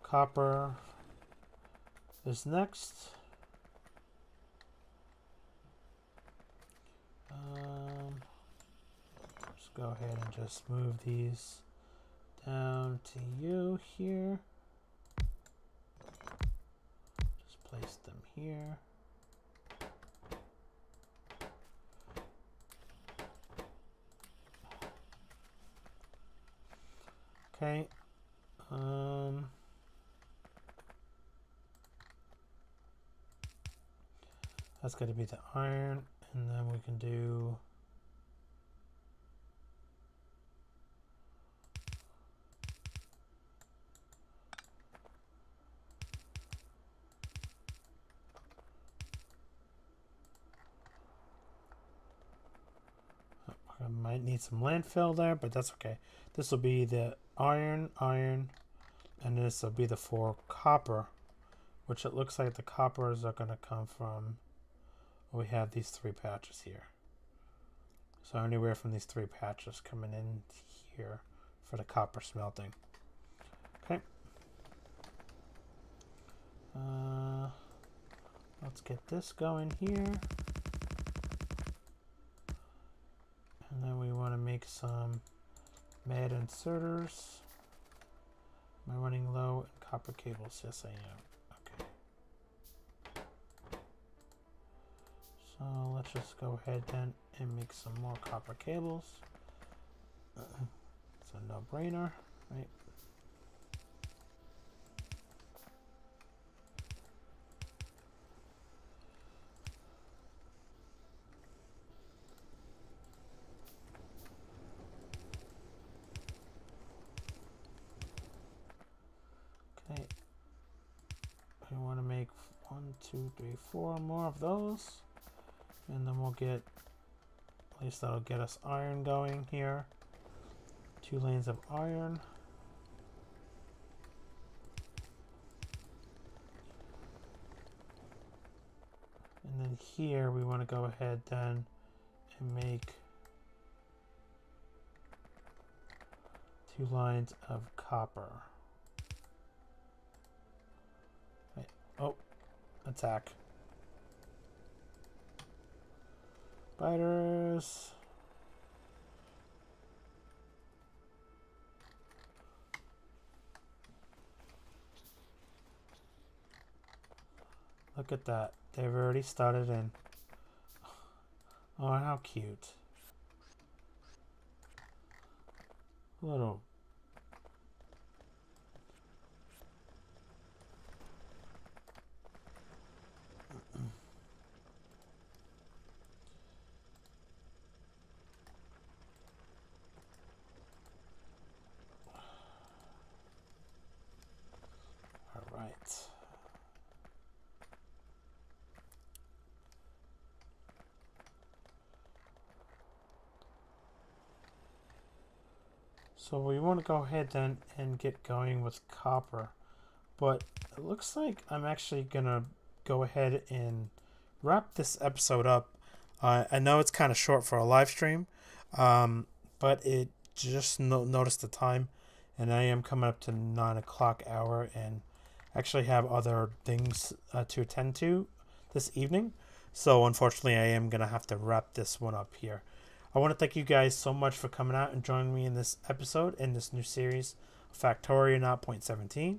Copper is next. Let's go ahead and just move these down to you here. Just place them here. Okay. That's going to be the iron, and then we can do I might need some landfill there, but that's okay. This will be the iron, and this will be the 4 copper, which it looks like the coppers are going to come from, we have these 3 patches here. So anywhere from these 3 patches coming in here for the copper smelting. Okay. Let's get this going here. And then we want to make some mad inserters. Am I running low in copper cables? Yes, I am. Okay. So let's just go ahead then and make some more copper cables. It's a no-brainer, right? Okay, I want to make 1, 2, 3, 4 more of those, and then we'll get, at least that'll get us iron going here. 2 lanes of iron. And then here we want to go ahead then and make 2 lines of copper. Oh, attack. Spiders. Look at that. They've already started in. Oh, how cute. Little. All right. So we want to go ahead then and get going with copper, but it looks like I'm actually gonna go ahead and wrap this episode up. I know it's kind of short for a live stream, but it just noticed the time, and I am coming up to 9 o'clock hour and actually have other things to attend to this evening. So unfortunately, I am gonna have to wrap this one up here. I want to thank you guys so much for coming out and joining me in this episode in this new series, Factorio 0.17,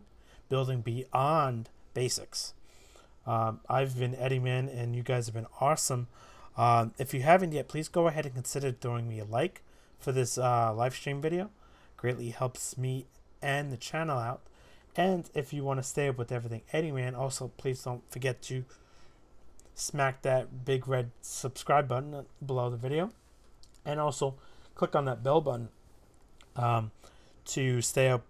Building Beyond Basics. I've been Eddie Man, and you guys have been awesome. If you haven't yet, please go ahead and consider throwing me a like for this live stream video. Greatly helps me and the channel out. And if you want to stay up with everything Eddie Man, also please don't forget to smack that big red subscribe button below the video. And also click on that bell button to stay up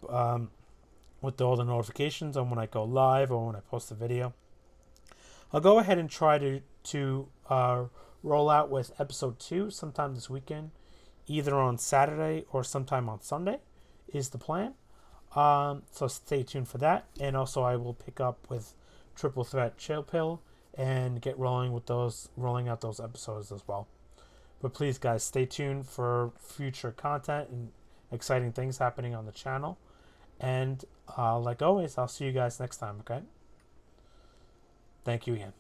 with all the notifications on when I go live or when I post a video. I'll go ahead and try to roll out with episode 2 sometime this weekend, either on Saturday or sometime on Sunday is the plan. So stay tuned for that. And also I will pick up with Triple Threat Chill Pill and get rolling out those episodes as well. But please, guys, stay tuned for future content and exciting things happening on the channel. And like always, I'll see you guys next time, okay? Thank you again.